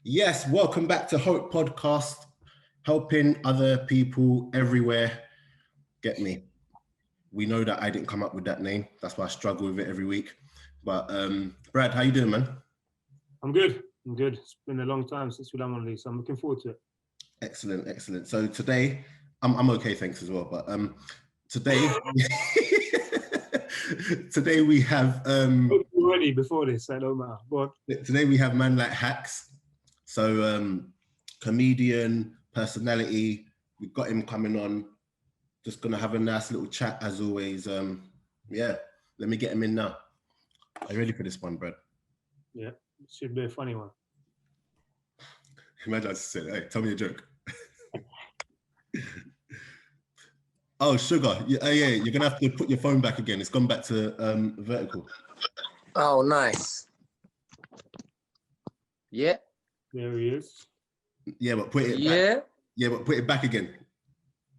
Yes, welcome back to Hope Podcast, helping other people everywhere. Get me. We know that I didn't come up with that name. That's why I struggle with it every week. But Brad, how you doing, man? I'm good. It's been a long time since we've done one of these, so I'm looking forward to it. Excellent. So today, I'm okay, thanks as well. But today, today we have Already before this, I don't matter. But today we have ManLikeHaks. So comedian, personality. We've got him coming on. Just gonna have a nice little chat as always. Yeah, let me get him in now. Are you ready for this one, Brad? Yeah, it should be a funny one. Imagine I just said, hey, tell me a joke. Oh, sugar. Yeah, you're gonna have to put your phone back again. It's gone back to vertical. Oh, nice. Yeah. There he is. Yeah, but put it back. Yeah, but put it back again.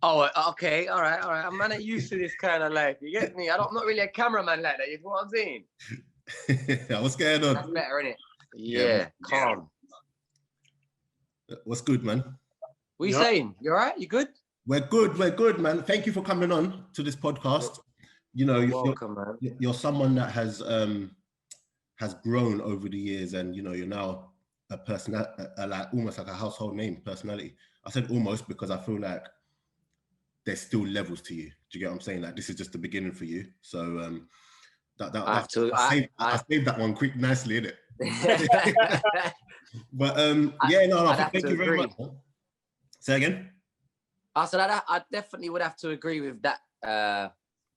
Oh, okay. All right. I'm not used to this kind of life. You get me? I'm not really a cameraman like that. You know what I'm saying? What's going on? That's better, isn't it? Yeah, calm. What's good, man? What are you saying? You all right? You good? We're good, man. Thank you for coming on to this podcast. You know, welcome, man. You're someone that has grown over the years, and you know, you're now a person like almost like a household name personality. I said almost because I feel like there's still levels to you. Do you get what I'm saying? Like this is just the beginning for you. So I saved that one quick nicely, innit? But thank you very much. Say again. I said I definitely would have to agree with that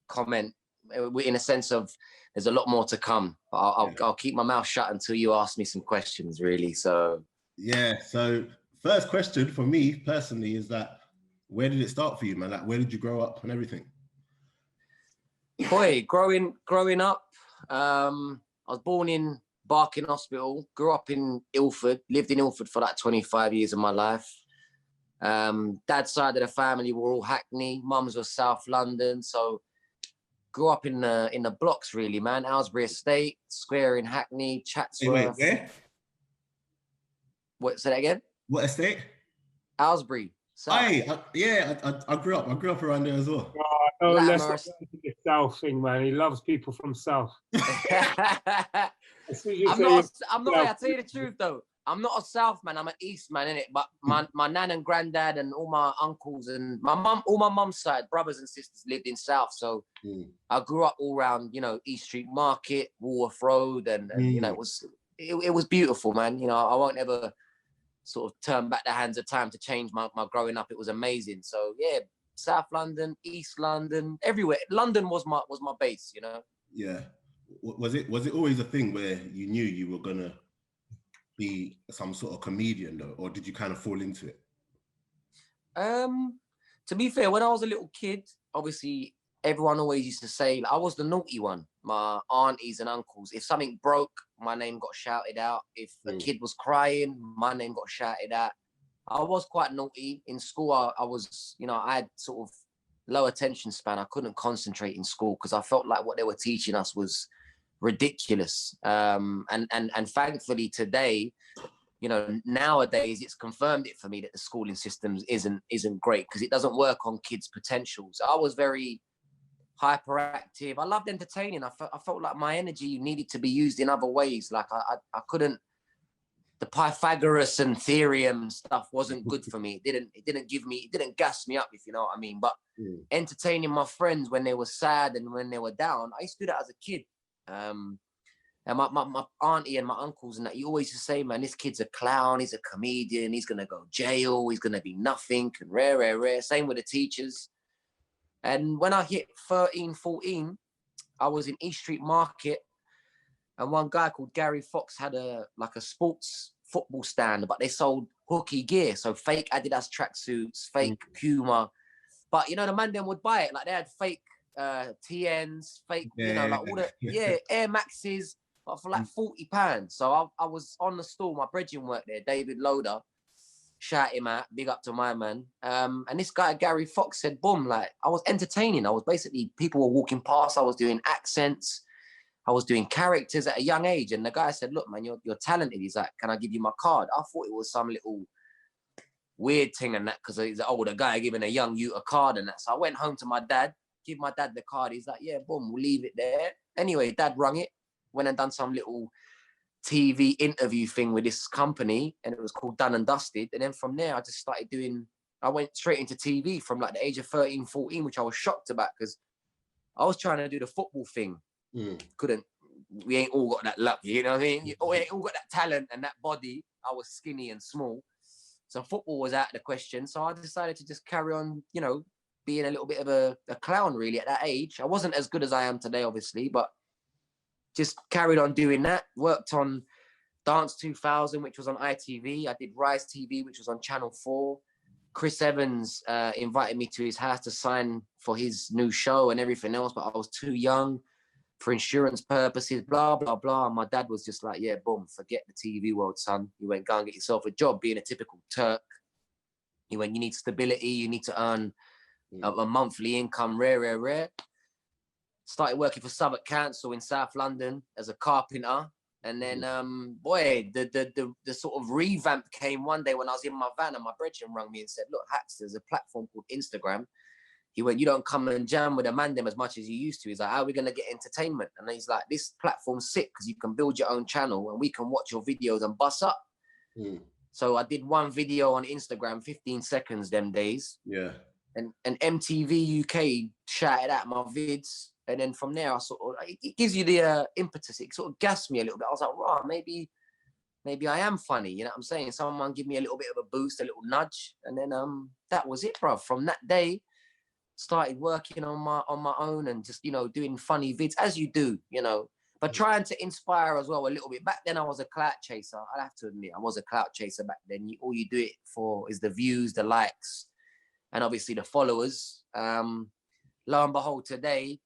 comment in a sense of there's a lot more to come. I'll keep my mouth shut until you ask me some questions, really. So yeah. So first question for me personally is that where did it start for you, man? Like where did you grow up and everything? Boy, growing up, I was born in Barking Hospital, grew up in Ilford, lived in Ilford for like 25 years of my life. Dad's side of the family were all Hackney, mum's was South London, so grew up in the blocks really, man. Aylesbury Estate, Square in Hackney, Chatsworth. Wait, where? What? Say that again? What estate? Aylesbury. I grew up around there as well. Oh, let's not the South thing, man. He loves people from South. I'm not I'll tell you the truth though. I'm not a South man, I'm an East man, innit? But my nan and granddad and all my uncles and my mum, all my mum's side, brothers and sisters lived in South. So I grew up all around, you know, East Street Market, Woolworth Road, and you know, it was beautiful, man. You know, I won't ever sort of turn back the hands of time to change my growing up. It was amazing. So yeah, South London, East London, everywhere. London was my base, you know. Yeah. Was it always a thing where you knew you were gonna be some sort of comedian though, or did you kind of fall into it? To be fair, when I was a little kid, obviously everyone always used to say like, I was the naughty one. My aunties and uncles, if something broke, my name got shouted out. If a kid was crying, my name got shouted out. I was quite naughty in school. I was, you know, I had sort of low attention span. I couldn't concentrate in school because I felt like what they were teaching us was ridiculous. And thankfully today, you know, nowadays it's confirmed it for me that the schooling system isn't great because it doesn't work on kids' potentials. I was very hyperactive. I loved entertaining. I felt like my energy needed to be used in other ways. Like I couldn't. The Pythagoras and theorem stuff wasn't good for me. It didn't gas me up, if you know what I mean. But entertaining my friends when they were sad and when they were down, I used to do that as a kid. And my auntie and my uncles and that, you always just say, man, this kid's a clown, he's a comedian, he's gonna go jail, he's gonna be nothing, and rare. Same with the teachers. And when I hit 13, 14, I was in East Street Market, and one guy called Gary Fox had a sports football stand, but they sold hooky gear, so fake Adidas tracksuits, fake Puma. But you know, the man then would buy it. Like they had fake TNs, fake, you know, like all the Air Maxes, but for like £40. So I was on the stall. My brethren worked there, David Loader. Shout him out, big up to my man. And this guy Gary Fox said, boom, like I was entertaining. I was basically, people were walking past. I was doing accents. I was doing characters at a young age, and the guy said, "Look, man, you're talented." He's like, "Can I give you my card?" I thought it was some little weird thing and that, because he's an older guy giving a young youth a card and that. So I went home to my dad, give my dad the card. He's like, "Yeah, boom, we'll leave it there." Anyway, dad rung it, went and done some little TV interview thing with this company, and it was called Done and Dusted. And then from there, I just started doing, I went straight into TV from like the age of 13, 14, which I was shocked about, because I was trying to do the football thing. Couldn't. We ain't all got that luck, you know what I mean? We ain't all got that talent and that body. I was skinny and small. So football was out of the question. So I decided to just carry on, you know, being a little bit of a clown really at that age. I wasn't as good as I am today, obviously, but just carried on doing that. Worked on Dance 2000, which was on ITV. I did Rise TV, which was on Channel 4. Chris Evans invited me to his house to sign for his new show and everything else, but I was too young for insurance purposes, blah, blah, blah. And my dad was just like, "Yeah, boom, forget the TV world, son. You went, go and get yourself a job," being a typical Turk. He went, "You need stability. You need to earn a monthly income, rare. Started working for Southwark Council in South London as a carpenter. And then, boy, the sort of revamp came one day when I was in my van, and my brethren rang me and said, "Look, Haks, there's a platform called Instagram." He went, "You don't come and jam with a man them as much as you used to." He's like, "How are we going to get entertainment?" And he's like, "This platform's sick because you can build your own channel and we can watch your videos and bust up." So I did one video on Instagram, 15 seconds them days. Yeah. And MTV UK shouted at my vids. And then from there, I sort of, it gives you the impetus. It sort of gassed me a little bit. I was like, "Raw, maybe I am funny." You know what I'm saying? Someone give me a little bit of a boost, a little nudge. And then that was it, bro. From that day, started working on my own and just, you know, doing funny vids as you do, you know, but trying to inspire as well a little bit. Back then I was a clout chaser. I have to admit, I was a clout chaser back then. All you do it for is the views, the likes, and obviously the followers. Lo and behold, today,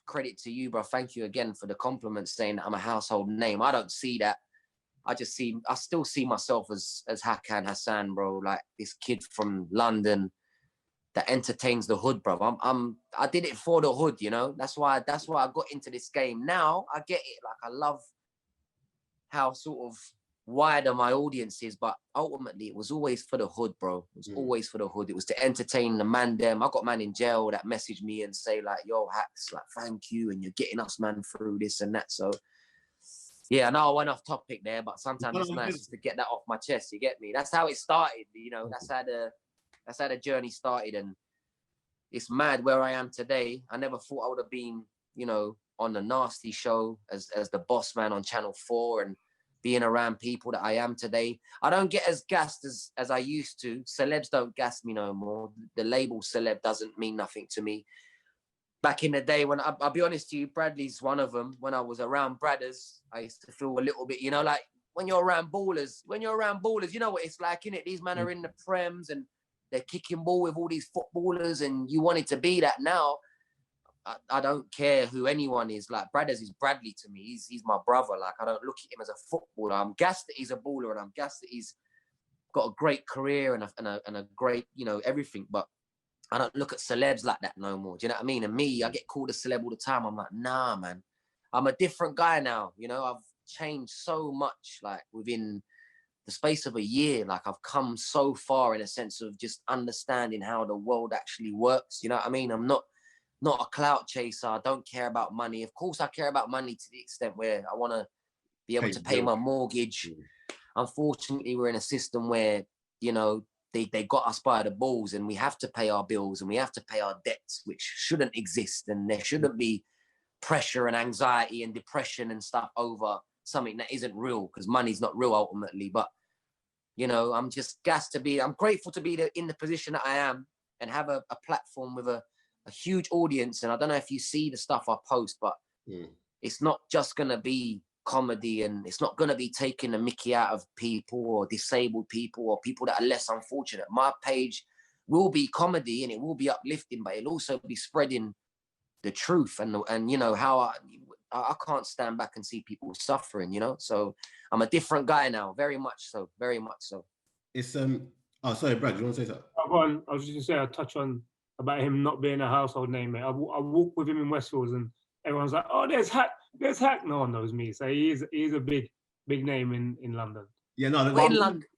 credit to you, bro. Thank you again for the compliment saying that I'm a household name. I don't see that. I still see myself as Hakan Hassan, bro. Like this kid from London that entertains the hood, bro. I did it for the hood, you know. That's why I got into this game. Now I get it. Like I love how sort of wider my audience is, but ultimately it was always for the hood, bro. It was always for the hood. It was to entertain the man them. I got man in jail that messaged me and say like, "Yo, Haks, like thank you, and you're getting us man through this and that." So yeah, I know I went off topic there, but sometimes it's nice just to get that off my chest. You get me? That's how it started, you know. That's how the journey started, and it's mad where I am today. I never thought I would have been, you know, on the Nasty Show as the boss man on Channel 4 and being around people that I am today. I don't get as gassed as I used to. Celebs don't gas me no more. The label celeb doesn't mean nothing to me. Back in the day when, I'll be honest to you, Bradley's one of them. When I was around Bradders, I used to feel a little bit, you know, like when you're around ballers, you know what it's like, innit? These men are in the Prems and they're kicking ball with all these footballers and you wanted to be that. Now, I don't care who anyone is. Like, Bradders is Bradley to me. He's my brother. Like, I don't look at him as a footballer. I'm gassed that he's a baller and I'm gassed that he's got a great career and a great, you know, everything. But I don't look at celebs like that no more. Do you know what I mean? And me, I get called a celeb all the time. I'm like, nah, man. I'm a different guy now. You know, I've changed so much, like, within the space of a year. Like, I've come so far in a sense of just understanding how the world actually works. You know what I mean? I'm not a clout chaser. I don't care about money. Of course, I care about money to the extent where I want to be able to pay my mortgage. Unfortunately, we're in a system where, you know, they got us by the balls and we have to pay our bills and we have to pay our debts, which shouldn't exist. And there shouldn't be pressure and anxiety and depression and stuff over something that isn't real, because money's not real ultimately. But, you know, I'm just gassed I'm grateful to be in the position that I am and have a platform with a huge audience. And I don't know if you see the stuff I post, but it's not just going to be comedy, and it's not going to be taking the mickey out of people or disabled people or people that are less unfortunate. My page will be comedy and it will be uplifting, but it'll also be spreading the truth and you know, how I can't stand back and see people suffering, you know. So I'm a different guy now, very much so. It's oh, sorry, Brad, do you want to say something? I was just going to say, I'll touch on about him not being a household name, mate. I walk with him in Westfields and everyone's like, "Oh, there's There's Hack. No one knows me. So he is a big name in London. Yeah, no, But in London,